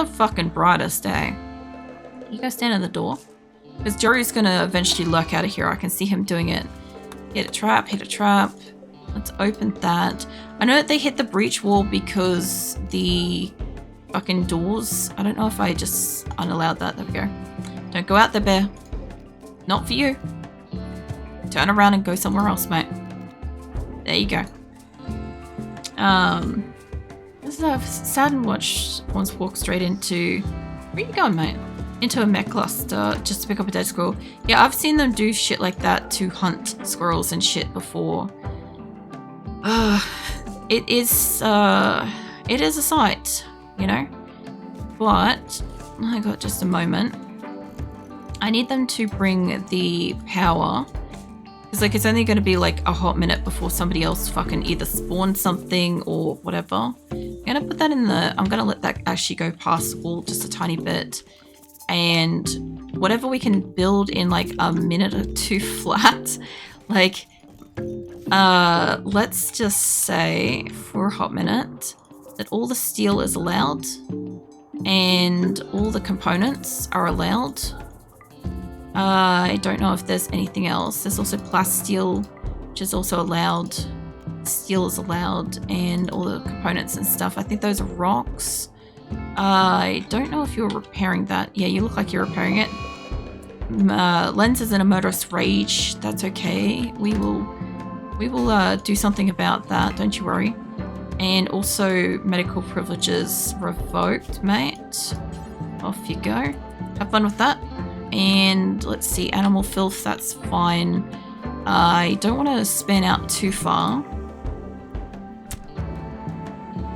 the fucking brightest, eh? You go stand at the door. Because Joey's gonna eventually lurk out of here. I can see him doing it. Hit a trap, hit a trap. Let's open that. I know that they hit the breach wall because the fucking doors. I don't know if I just unallowed that. There we go. Don't go out there, bear. Not for you. Turn around and go somewhere else, mate. There you go. This is a sad and watch once walk straight into. Where are you going, mate? Into a mech cluster just to pick up a dead squirrel. Yeah, I've seen them do shit like that to hunt squirrels and shit before. It is a sight, you know? But I got just a moment. I need them to bring the power. Because like it's only going to be like a hot minute before somebody else fucking either spawns something or whatever. I'm going to put that in the... I'm going to let that actually go past the wall just a tiny bit. And whatever we can build in like a minute or two flat. Like, let's just say for a hot minute that all the steel is allowed. And all the components are allowed. I don't know if there's anything else. There's also plasteel, which is also allowed. Steel is allowed, and all the components and stuff. I think those are rocks. I don't know if you're repairing that. Yeah, you look like you're repairing it. Lenses in a murderous rage. That's okay. We will do something about that. Don't you worry. And also medical privileges revoked, mate. Off you go. Have fun with that. And let's see, animal filth, that's fine. I don't want to span out too far.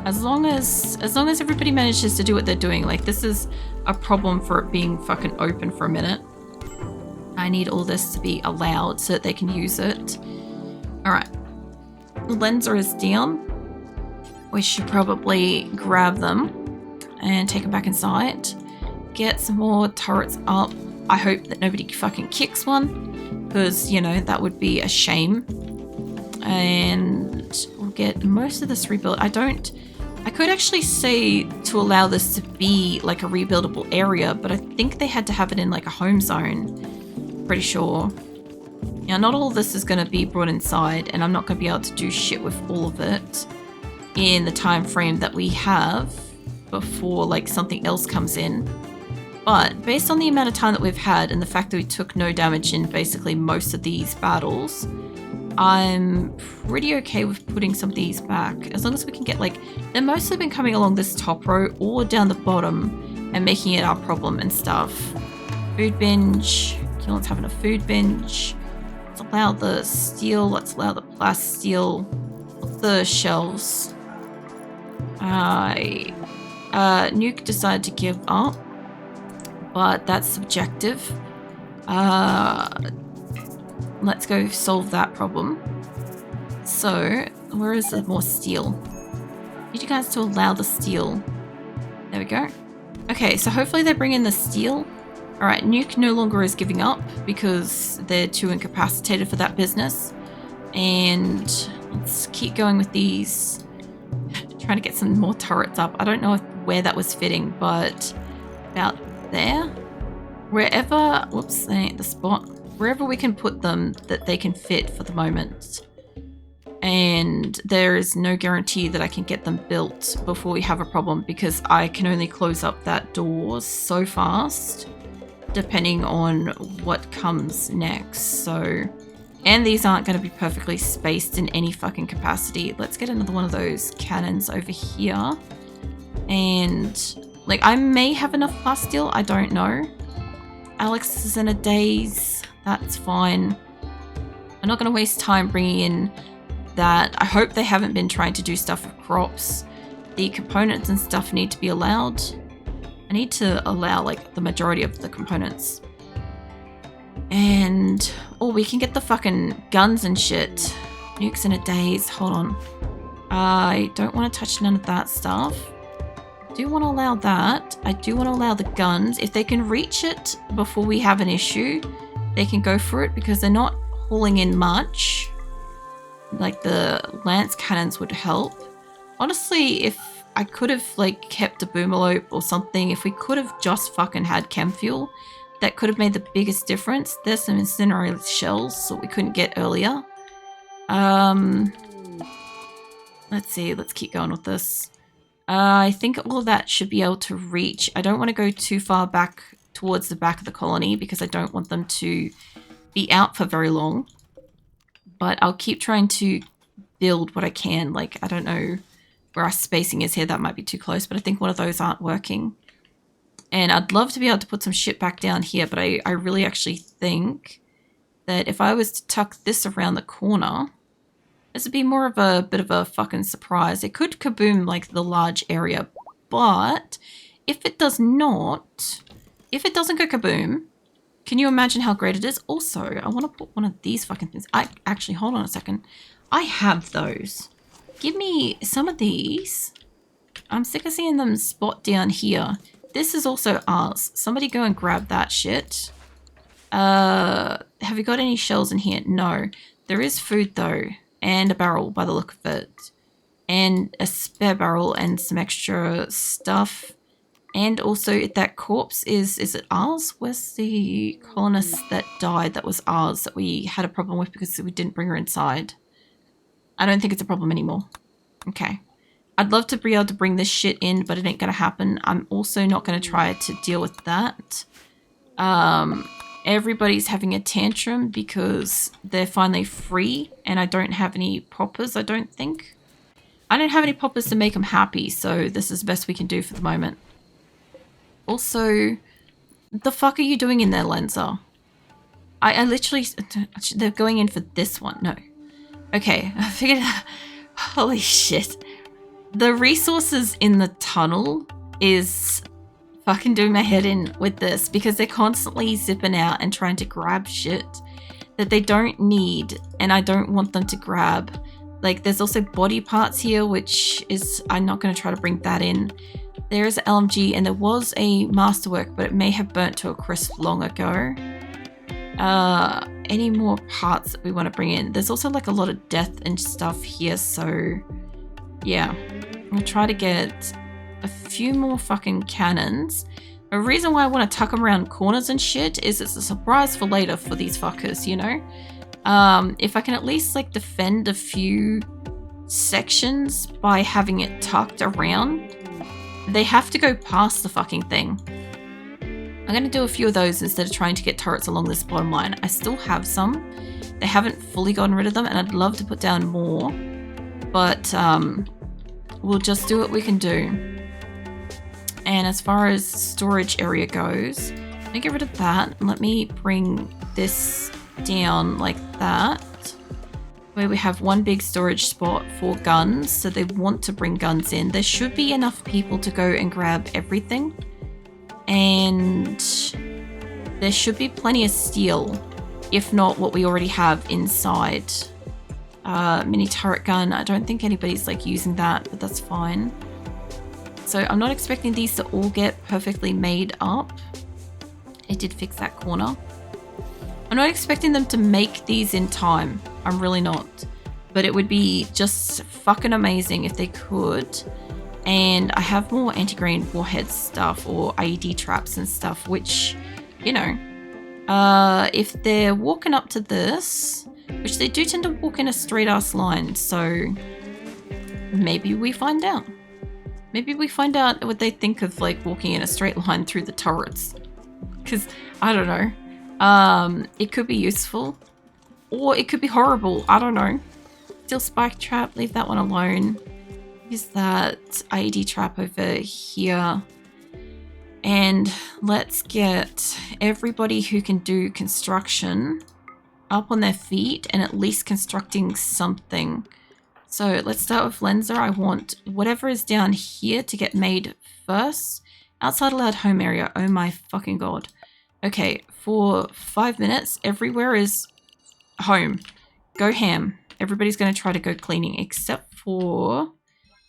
As long as everybody manages to do what they're doing, like this is a problem for it being fucking open for a minute. I need all this to be allowed so that they can use it. Alright. The lenser is down. We should probably grab them and take them back inside. Get some more turrets up. I hope that nobody fucking kicks one, because, you know, that would be a shame. And we'll get most of this rebuilt. I could actually say to allow this to be like a rebuildable area, but I think they had to have it in like a home zone. Pretty sure. Now, not all of this is going to be brought inside, and I'm not going to be able to do shit with all of it in the time frame that we have before like something else comes in. But based on the amount of time that we've had and the fact that we took no damage in basically most of these battles, I'm pretty okay with putting some of these back. As long as we can get like, they've mostly been coming along this top row or down the bottom and making it our problem and stuff. Food binge. Keelan's having a food binge. Let's allow the steel. Let's allow the plasteel. The shelves. Nuke decided to give up. But that's subjective. Let's go solve that problem. So, where is the more steel? Need you guys to allow the steel. There we go. Okay, so hopefully they bring in the steel. Alright, Nuke no longer is giving up because they're too incapacitated for that business. And let's keep going with these. Trying to get some more turrets up. I don't know where that was fitting, but about there. Wherever, whoops, that ain't the spot. Wherever we can put them that they can fit for the moment. And there is no guarantee that I can get them built before we have a problem, because I can only close up that door so fast depending on what comes next. So, and these aren't going to be perfectly spaced in any fucking capacity. Let's get another one of those cannons over here. And like, I may have enough plasteel, I don't know. Alex is in a daze. That's fine. I'm not going to waste time bringing in that. I hope they haven't been trying to do stuff with crops. The components and stuff need to be allowed. I need to allow like the majority of the components. And, oh, we can get the fucking guns and shit. Nukes in a daze. Hold on. I don't want to touch none of that stuff. I do want to allow that. I do want to allow the guns. If they can reach it before we have an issue, they can go for it because they're not hauling in much. Like the lance cannons would help. Honestly, if I could have like kept a boomalope or something. If we could have just fucking had chem fuel, that could have made the biggest difference. There's some incinerated shells that we couldn't get earlier. Let's see, let's keep going with this. I think all of that should be able to reach. I don't want to go too far back towards the back of the colony because I don't want them to be out for very long. But I'll keep trying to build what I can. Like, I don't know where our spacing is here. That might be too close, but I think one of those aren't working. And I'd love to be able to put some shit back down here, but I really actually think that if I was to tuck this around the corner, this would be more of a bit of a fucking surprise. It could kaboom like the large area, but if it does not, if it doesn't go kaboom, can you imagine how great it is? Also, I want to put one of these fucking things. Actually, hold on a second. I have those. Give me some of these. I'm sick of seeing them spot down here. This is also ours. Somebody go and grab that shit. Have you got any shells in here? No. There is food though. And a barrel by the look of it. And a spare barrel and some extra stuff. And also that corpse is it ours? Where's the colonist that died that was ours that we had a problem with because we didn't bring her inside? I don't think it's a problem anymore. Okay. I'd love to be able to bring this shit in, but it ain't gonna happen. I'm also not gonna try to deal with that. Everybody's having a tantrum because they're finally free and I don't have any poppers, I don't think. I don't have any poppers to make them happy, so this is the best we can do for the moment. Also, the fuck are you doing in there, Lenza? I literally... They're going in for this one. No. Okay, I figured... Holy shit. The resources in the tunnel is fucking doing my head in with this because they're constantly zipping out and trying to grab shit that they don't need and I don't want them to grab. Like, there's also body parts here, which is... I'm not going to try to bring that in. There is an LMG and there was a masterwork, but it may have burnt to a crisp long ago. Any more parts that we want to bring in? There's also like a lot of death and stuff here, so yeah. I'll try to get a few more fucking cannons. The reason why I want to tuck them around corners and shit is it's a surprise for later for these fuckers, you know? If I can at least like defend a few sections by having it tucked around, they have to go past the fucking thing. I'm going to do a few of those instead of trying to get turrets along this bottom line. I still have some. They haven't fully gotten rid of them and I'd love to put down more. But we'll just do what we can do. And as far as storage area goes, let me get rid of that. And let me bring this down like that. Where we have one big storage spot for guns. So they want to bring guns in. There should be enough people to go and grab everything. And there should be plenty of steel, if not what we already have inside. Mini turret gun, I don't think anybody's like using that, but that's fine. So I'm not expecting these to all get perfectly made up. It did fix that corner. I'm not expecting them to make these in time. I'm really not. But it would be just fucking amazing if they could. And I have more anti-grain warhead stuff or IED traps and stuff, which, you know, if they're walking up to this, which they do tend to walk in a straight ass line, so maybe we find out. Maybe we find out what they think of like walking in a straight line through the turrets. Because, I don't know. It could be useful. Or it could be horrible. I don't know. Steel spike trap, leave that one alone. Use that IED trap over here. And let's get everybody who can do construction up on their feet and at least constructing something. So let's start with Lenza. I want whatever is down here to get made first. Outside allowed home area. Oh my fucking god. Okay, for 5 minutes, everywhere is home. Go ham. Everybody's going to try to go cleaning except for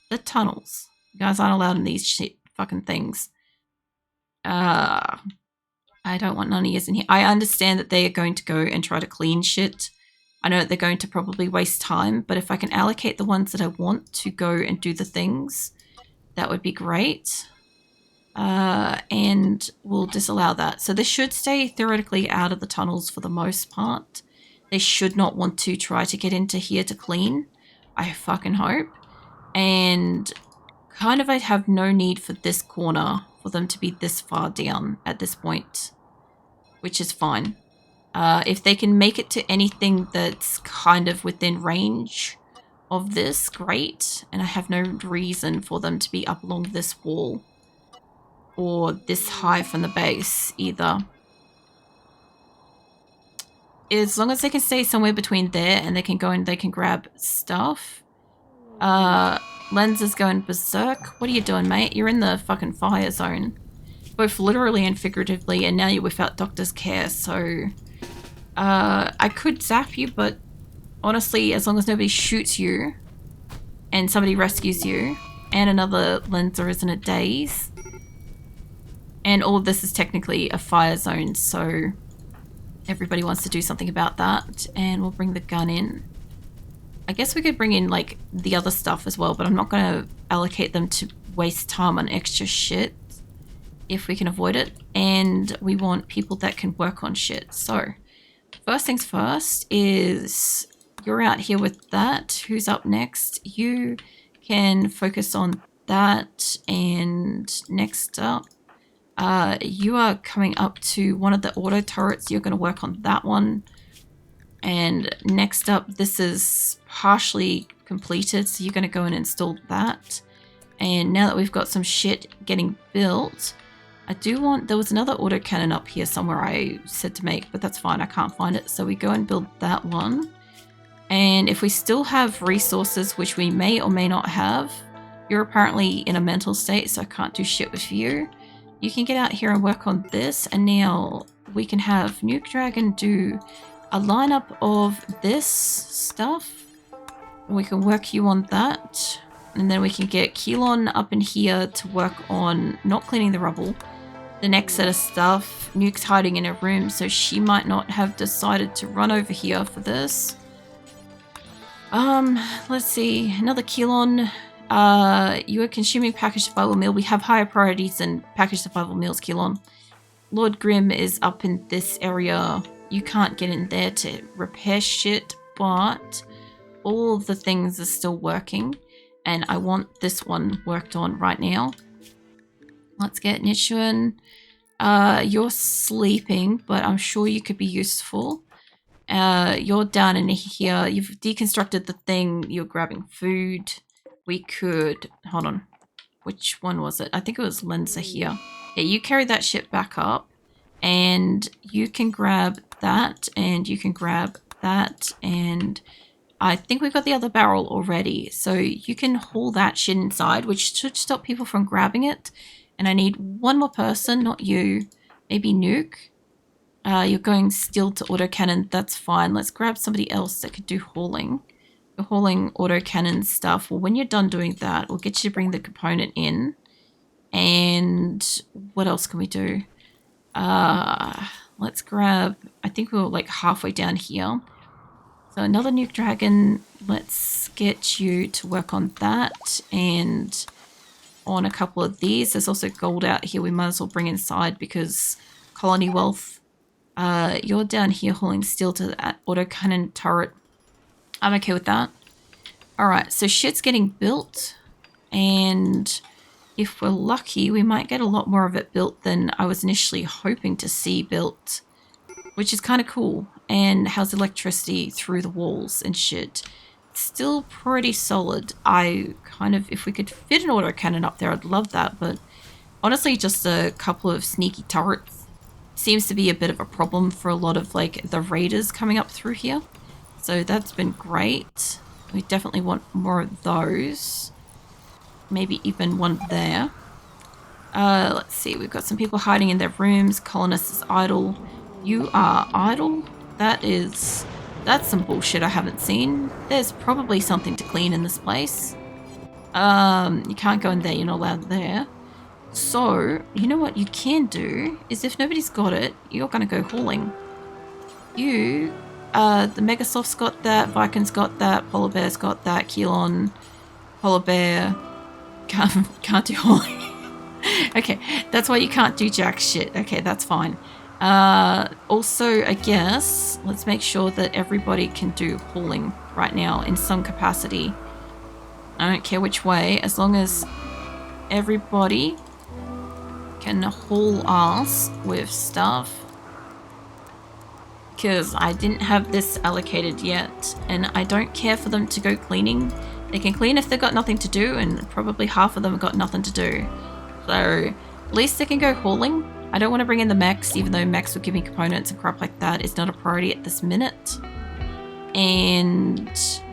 the tunnels. You guys aren't allowed in these shit fucking things. I don't want none of yous in here. I understand that they are going to go and try to clean shit. I know that they're going to probably waste time, but if I can allocate the ones that I want to go and do the things, that would be great. And we'll disallow that. So this should stay theoretically out of the tunnels for the most part. They should not want to try to get into here to clean. I fucking hope. And kind of I have no need for this corner for them to be this far down at this point, which is fine. If they can make it to anything that's kind of within range of this, great. And I have no reason for them to be up along this wall or this high from the base either. As long as they can stay somewhere between there and they can go and they can grab stuff. Lens is going berserk. What are you doing, mate? You're in the fucking fire zone. Both literally and figuratively, and now you're without doctor's care, so... I could zap you, but honestly, as long as nobody shoots you and somebody rescues you, and another lenser is in a daze, and all of this is technically a fire zone, so everybody wants to do something about that, and we'll bring the gun in. I guess we could bring in, like, the other stuff as well, but I'm not going to allocate them to waste time on extra shit if we can avoid it, and we want people that can work on shit, so... First things first is you're out here with that. Who's up next? You can focus on that. And next up, you are coming up to one of the auto turrets. You're going to work on that one. And next up, this is partially completed. So you're going to go and install that. And now that we've got some shit getting built... I do want, there was another autocannon up here somewhere I said to make, but that's fine, I can't find it. So we go and build that one. And if we still have resources, which we may or may not have, you're apparently in a mental state, so I can't do shit with you. You can get out here and work on this, and now we can have Nuke Dragon do a lineup of this stuff. We can work you on that. And then we can get Keelon up in here to work on not cleaning the rubble. The next set of stuff, Nuke's hiding in her room, so she might not have decided to run over here for this. Let's see, another Keelon. You are consuming packaged survival meal. We have higher priorities than packaged survival meals, Keelon. Lord Grim is up in this area. You can't get in there to repair shit, but all of the things are still working. And I want this one worked on right now. Let's get Nichuan. You're sleeping, but I'm sure you could be useful. You're down in here. You've deconstructed the thing. You're grabbing food. We could... Hold on. Which one was it? I think it was Lenza here. Yeah, you carry that shit back up. And you can grab that. And you can grab that. And... I think we've got the other barrel already, so you can haul that shit inside, which should stop people from grabbing it. And I need one more person, not you. Maybe Nuke. You're going still to autocannon, that's fine. Let's grab somebody else that could do hauling. You're hauling autocannon stuff. Well, when you're done doing that, we'll get you to bring the component in. And what else can we do? Let's grab, I think we're like halfway down here. So another Nuke Dragon, let's get you to work on that and on a couple of these. There's also gold out here we might as well bring inside because colony wealth. You're down here hauling steel to that autocannon turret. I'm okay with that. Alright, so shit's getting built and if we're lucky we might get a lot more of it built than I was initially hoping to see built, which is kind of cool. And has electricity through the walls and shit. It's still pretty solid. I kind of, if we could fit an autocannon up there, I'd love that. But honestly, just a couple of sneaky turrets seems to be a bit of a problem for a lot of like the raiders coming up through here. So that's been great. We definitely want more of those. Maybe even one there. Let's see, we've got some people hiding in their rooms. Colonist is idle. You are idle? That's some bullshit I haven't seen. There's probably something to clean in this place. You can't go in there, you're not allowed there. So, you know what you can do is if nobody's got it, you're gonna go hauling. You, the Megasoft's got that, Viking's got that, Polar Bear's got that, Keelon, Polar Bear, Can't do hauling. Okay, that's why you can't do jack shit. Okay, that's fine. Also, I guess, let's make sure that everybody can do hauling right now in some capacity. I don't care which way, as long as everybody can haul ass with stuff. Because I didn't have this allocated yet, and I don't care for them to go cleaning. They can clean if they've got nothing to do, and probably half of them have got nothing to do. So at least they can go hauling. I don't want to bring in the mechs, even though mechs will give me components and crap like that. It's not a priority at this minute. And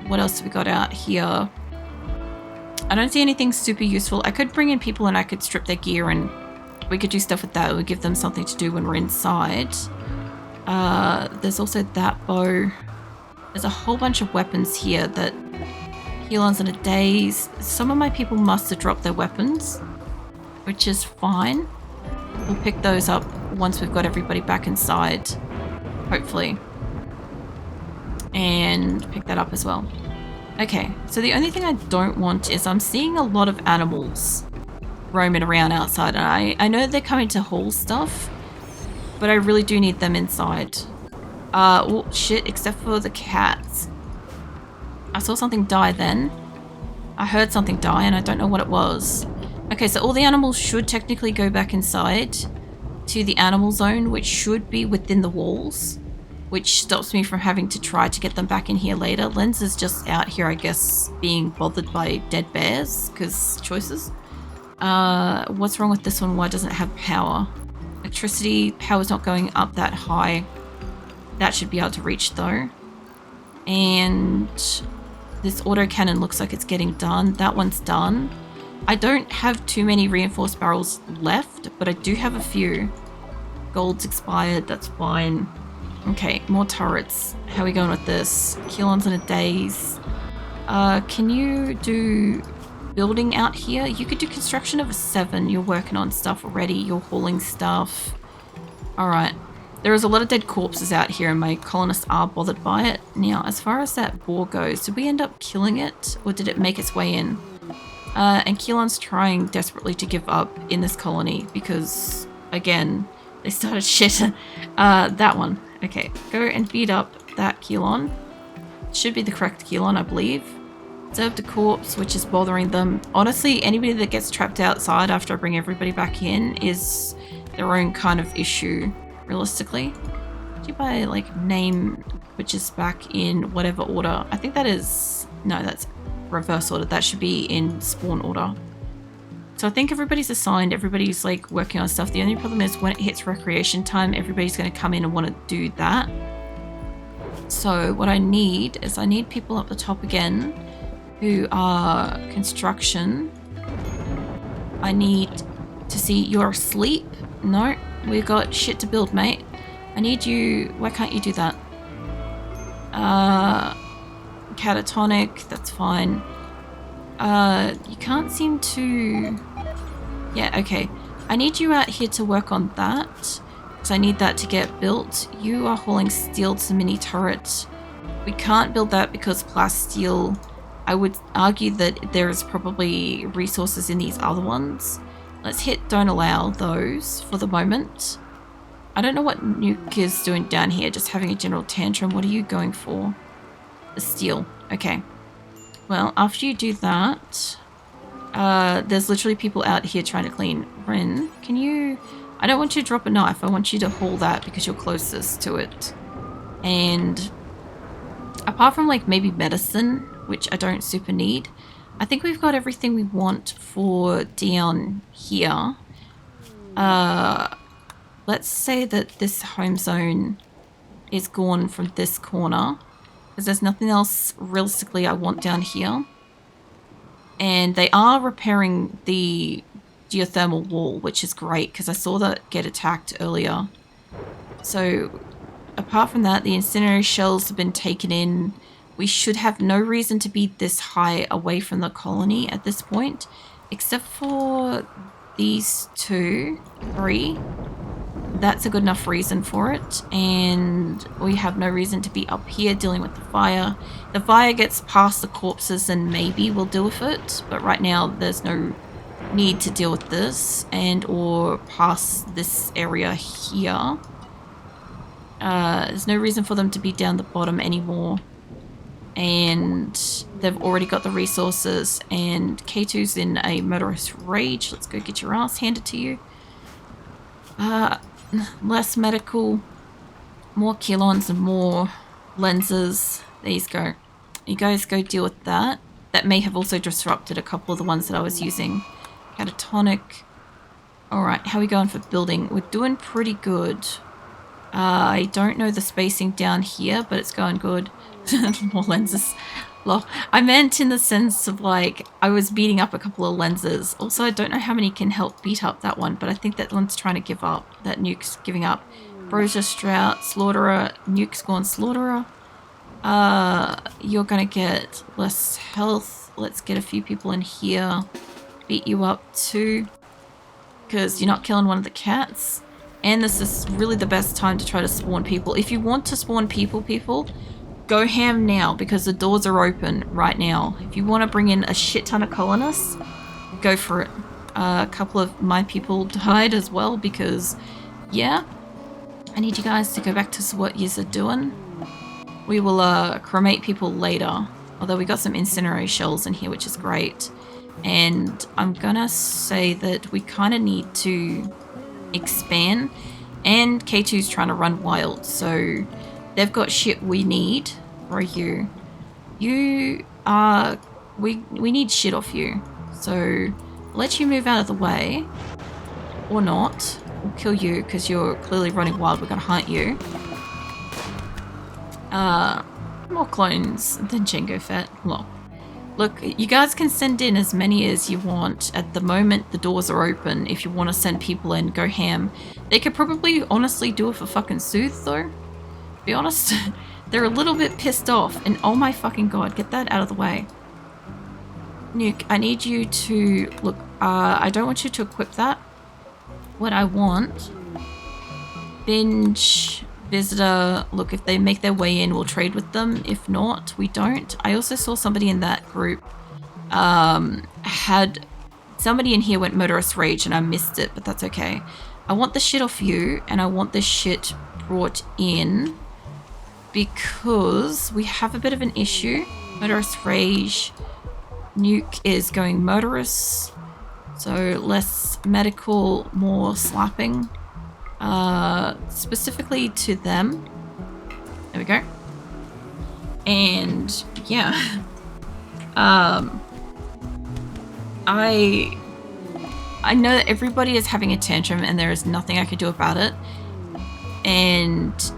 what else have we got out here? I don't see anything super useful. I could bring in people and I could strip their gear and we could do stuff with that. It would give them something to do when we're inside. There's also that bow. There's a whole bunch of weapons here that heal-ons in a daze. Some of my people must have dropped their weapons, which is fine. We'll pick those up once we've got everybody back inside, hopefully. And pick that up as well. Okay, so the only thing I don't want is I'm seeing a lot of animals roaming around outside. And I know they're coming to haul stuff, but I really do need them inside. Oh shit, except for the cats. I saw something die then. I heard something die and I don't know what it was. Okay, so all the animals should technically go back inside to the animal zone, which should be within the walls, which stops me from having to try to get them back in here later. Lens is just out here, I guess, being bothered by dead bears, because choices. What's wrong with this one? Why doesn't it have power? Electricity, power's not going up that high. That should be able to reach though. And this autocannon looks like it's getting done. That one's done. I don't have too many reinforced barrels left, but I do have a few. Gold's expired, that's fine. Okay, more turrets. How are we going with this? Heal-ons in a daze. Can you do building out here? You could do construction of a 7. You're working on stuff already. You're hauling stuff. Alright. There is a lot of dead corpses out here and my colonists are bothered by it. Now, as far as that boar goes, did we end up killing it or did it make its way in? And Keelan's trying desperately to give up in this colony because, again, they started shit. That one. Okay, go and beat up that Keelan. Should be the correct Keelan, I believe. Observed a corpse, which is bothering them. Honestly, anybody that gets trapped outside after I bring everybody back in is their own kind of issue, realistically. Do you buy, like, name, which is back in whatever order? I think that is... No, that's reverse order. That should be in spawn order. So I think everybody's assigned, everybody's like working on stuff. The only problem is when it hits recreation time, everybody's going to come in and want to do that. So what I need is I need people up the top again who are construction. I need to see you're asleep. No, we've got shit to build, mate. I need you. Why can't you do that? Catatonic, that's fine. You can't seem to... Yeah, okay. I need you out here to work on that, because I need that to get built. You are hauling steel to the mini turret. We can't build that because plasteel... I would argue that there is probably resources in these other ones. Let's hit don't allow those for the moment. I don't know what Nuke is doing down here, just having a general tantrum. What are you going for? The steel. Okay. Well, after you do that, there's literally people out here trying to clean. Ren, can you... I don't want you to drop a knife. I want you to haul that because you're closest to it. And apart from like maybe medicine, which I don't super need, I think we've got everything we want for down here. Let's say that this home zone is gone from this corner, because there's nothing else realistically I want down here. And they are repairing the geothermal wall, which is great because I saw that get attacked earlier. So apart from that, the incendiary shells have been taken in. We should have no reason to be this high away from the colony at this point, except for these 2, 3. That's a good enough reason for it, and we have no reason to be up here dealing with the fire. The fire gets past the corpses and maybe we'll deal with it, but right now there's no need to deal with this and or pass this area here. There's no reason for them to be down the bottom anymore. And they've already got the resources, and K2's in a murderous rage. Let's go get your ass handed to you. Less medical, more kilons and more lenses. There you go. You guys go deal with that. That may have also disrupted a couple of the ones that I was using. Catatonic. Alright, how are we going for building? We're doing pretty good. I don't know the spacing down here, but it's going good. More lenses. Lol. I meant in the sense of like, I was beating up a couple of lenses. Also, I don't know how many can help beat up that one, but I think that one's trying to give up. That nuke's giving up. Brosier, Strout, Slaughterer, nuke's gone Slaughterer. You're gonna get less health. Let's get a few people in here. Beat you up too. Because you're not killing one of the cats. And this is really the best time to try to spawn people. If you want to spawn people, go ham now because the doors are open right now. If you want to bring in a shit ton of colonists, go for it. A couple of my people died as well because, yeah, I need you guys to go back to what yous are doing. We will cremate people later, although we got some incendiary shells in here, which is great. And I'm gonna say that we kind of need to expand, and K2's trying to run wild, so they've got shit we need. Or you are, we need shit off you, so let you move out of the way, or not. We'll kill you because you're clearly running wild. We're gonna hunt you. More clones than Django Fett. Look, you guys can send in as many as you want. At the moment, the doors are open. If you want to send people in, go ham. They could probably honestly do it for fucking Soothe, though. To be honest, they're a little bit pissed off. And oh my fucking god, get that out of the way. Nuke, I need you to... Look, I don't want you to equip that. What I want... Binge... Visitor, look, if they make their way in, we'll trade with them. If not, we don't. I also saw somebody in that group had somebody in here went murderous rage and I missed it, but that's okay. I want the shit off you, and I want this shit brought in because we have a bit of an issue. Murderous rage. Nuke is going murderous, so less medical, more slapping. Specifically to them. There we go. And yeah. I know that everybody is having a tantrum and there is nothing I could do about it. And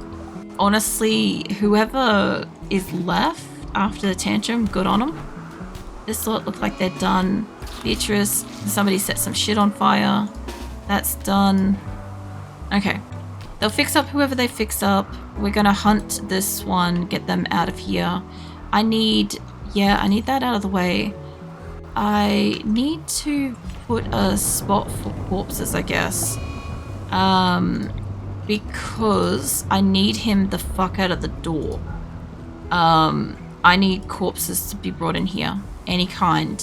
honestly, whoever is left after the tantrum, good on them. This lot look like they're done. Beatrice, somebody set some shit on fire. That's done. Okay. They'll fix up whoever they fix up. We're gonna hunt this one, get them out of here. I need that out of the way. I need to put a spot for corpses, I guess. Because I need him the fuck out of the door. I need corpses to be brought in here. Any kind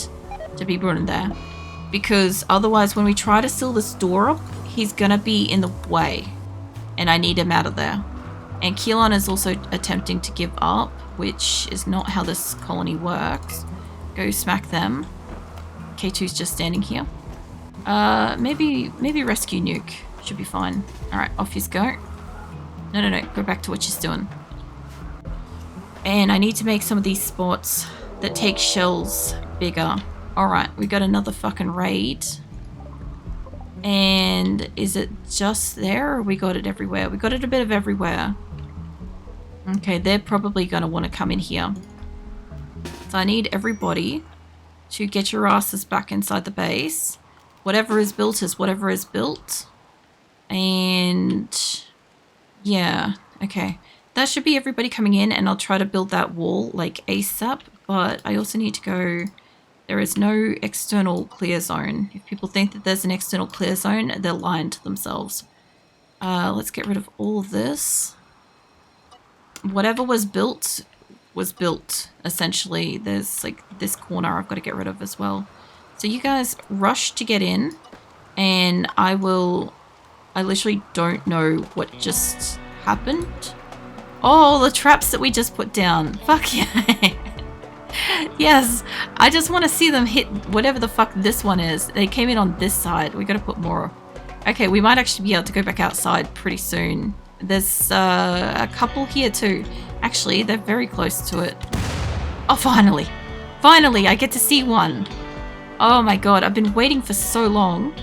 to be brought in there. Because otherwise when we try to seal this door up, he's gonna be in the way. And I need him out of there. And Keelan is also attempting to give up, which is not how this colony works. Go smack them. K2's just standing here. Maybe rescue Nuke. Should be fine. Alright, off you go. No. Go back to what she's doing. And I need to make some of these spots that take shells bigger. Alright, we got another fucking raid. And is it just there or we got it everywhere? We got it a bit of everywhere. Okay, they're probably going to want to come in here. So I need everybody to get your asses back inside the base. Whatever is built is whatever is built. And yeah, okay. That should be everybody coming in, and I'll try to build that wall like ASAP. But I also need to go... There is no external clear zone. If people think that there's an external clear zone, they're lying to themselves. Let's get rid of all of this. Whatever was built, essentially. There's like this corner I've got to get rid of as well. So you guys rush to get in, and I literally don't know what just happened. Oh, the traps that we just put down. Fuck yeah. Yes, I just want to see them hit whatever the fuck this one is. They came in on this side. We gotta put more. Okay, we might actually be able to go back outside pretty soon. There's a couple here too. Actually, they're very close to it. Oh, finally. Finally, I get to see one. Oh my god, I've been waiting for so long.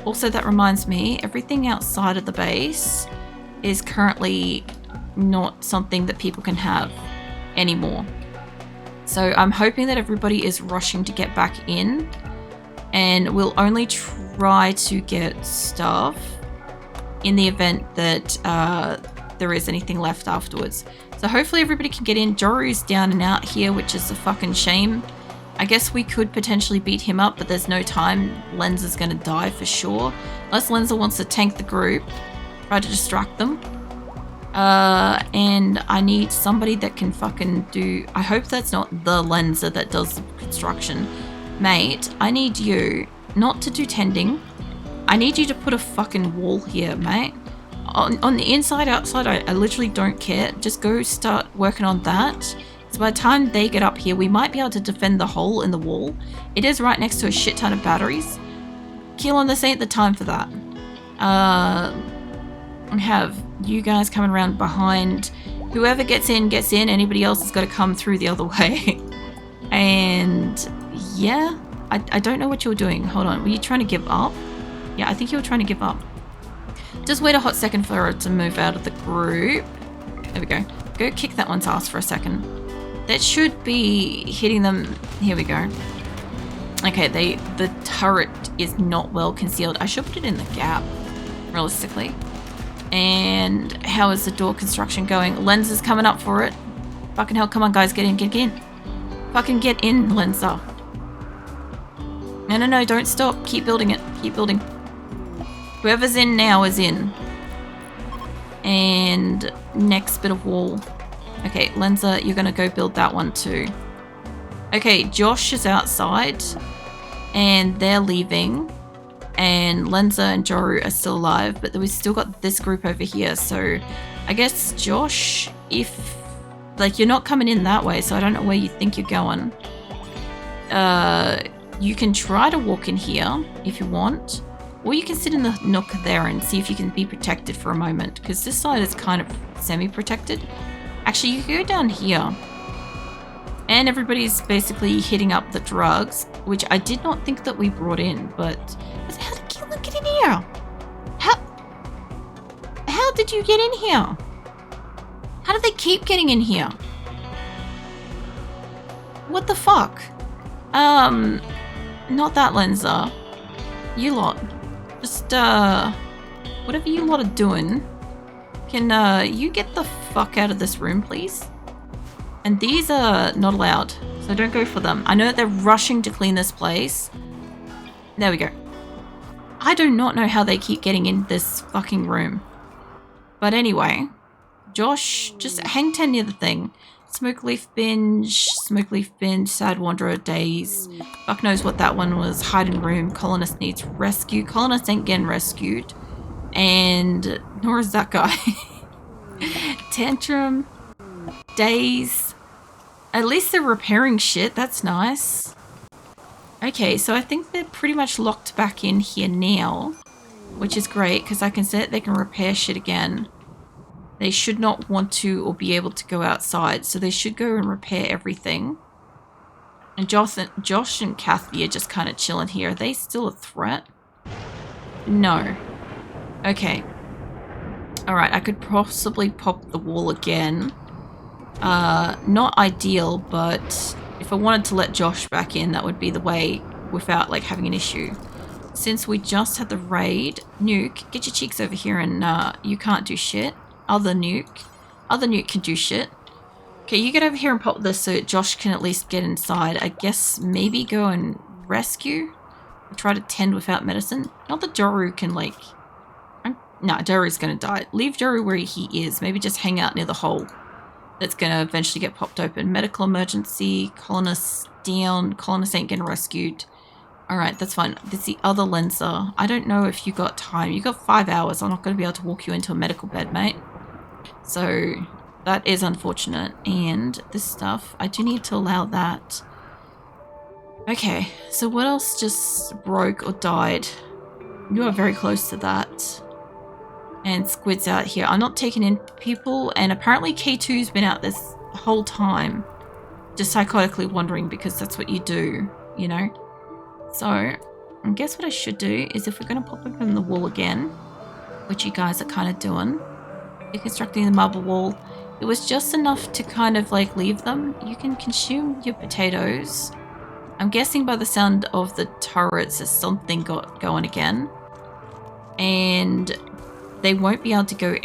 Also, that reminds me, everything outside of the base is currently not something that people can have anymore. So I'm hoping that everybody is rushing to get back in, and we'll only try to get stuff in the event that there is anything left afterwards. So hopefully everybody can get in. Joru's down and out here, which is a fucking shame. I guess we could potentially beat him up, but there's no time. Lenza's gonna die for sure. Unless Lenza wants to tank the group, try to distract them. And I need somebody that can fucking do... I hope that's not the Lenza that does the construction. Mate, I need you not to do tending. I need you to put a fucking wall here, mate. On the inside, outside, I literally don't care. Just go start working on that. So by the time they get up here, we might be able to defend the hole in the wall. It is right next to a shit ton of batteries. Keelan, this ain't the time for that. I have you guys coming around behind. Whoever gets in, gets in. Anybody else has got to come through the other way. And yeah, I don't know what you're doing. Hold on, were you trying to give up? Yeah, I think you were trying to give up. Just wait a hot second for her to move out of the group. There we go. Go kick that one's ass for a second. That should be hitting them. Here we go. Okay, the turret is not well concealed. I should put it in the gap, realistically. And how is the door construction going? Lens is coming up for it. Fucking hell, come on guys, get in, get in. Fucking get in, Lenza. No, don't stop. Keep building it. Keep building. Whoever's in now is in. And next bit of wall. Okay, Lenza, you're gonna go build that one too. Okay, Josh is outside and they're leaving, and Lenza and Joru are still alive, but we've still got this group over here. So I guess Josh, if like you're not coming in that way, so I don't know where you think you're going. You can try to walk in here if you want, or you can sit in the nook there and see if you can be protected for a moment, because this side is kind of semi-protected. Actually, you can go down here. And everybody's basically hitting up the drugs, which I did not think that we brought in, but how did Keelan get in here? How did you get in here? How do they keep getting in here? What the fuck? Not that Lenza. You lot. Just, whatever you lot are doing, can, you get the fuck out of this room, please? And these are not allowed, so don't go for them. I know that they're rushing to clean this place. There we go. I do not know how they keep getting in this fucking room. But anyway, Josh, just hang 10 near the thing. Smoke Leaf Binge, Sad Wanderer, Days. Fuck knows what that one was. Hide in Room, Colonist needs rescue. Colonist ain't getting rescued. And nor is that guy. Tantrum, Days. At least they're repairing shit, that's nice. Okay, so I think they're pretty much locked back in here now, which is great because I can see that they can repair shit again. They should not want to or be able to go outside, so they should go and repair everything. And Josh and Kathy are just kind of chilling here. Are they still a threat? No. Okay. Alright, I could possibly pop the wall again. Not ideal, but if I wanted to let Josh back in, that would be the way without like having an issue. Since we just had the raid, Nuke, get your cheeks over here and you can't do shit. Other Nuke can do shit. Okay, you get over here and pop this so Josh can at least get inside. I guess maybe go and rescue? Or try to tend without medicine? Not that Joru can like... No, Joru's gonna die. Leave Joru where he is. Maybe just hang out near the hole that's gonna eventually get popped open. Medical emergency. Colonists down. Colonists ain't getting rescued. Alright, that's fine. There's the other lenser. I don't know if you got time. You got 5 hours. I'm not going to be able to walk you into a medical bed, mate. So that is unfortunate. And this stuff, I do need to allow that. Okay, so what else just broke or died? You are very close to that. And Squid's out here. I'm not taking in people, and apparently K2's been out this whole time. Just psychotically wandering because that's what you do, you know? So, I guess what I should do is if we're going to pop up in the wall again, which you guys are kind of doing, deconstructing the marble wall, it was just enough to kind of like leave them. You can consume your potatoes. I'm guessing by the sound of the turrets there's something got going again. And they won't be able to go out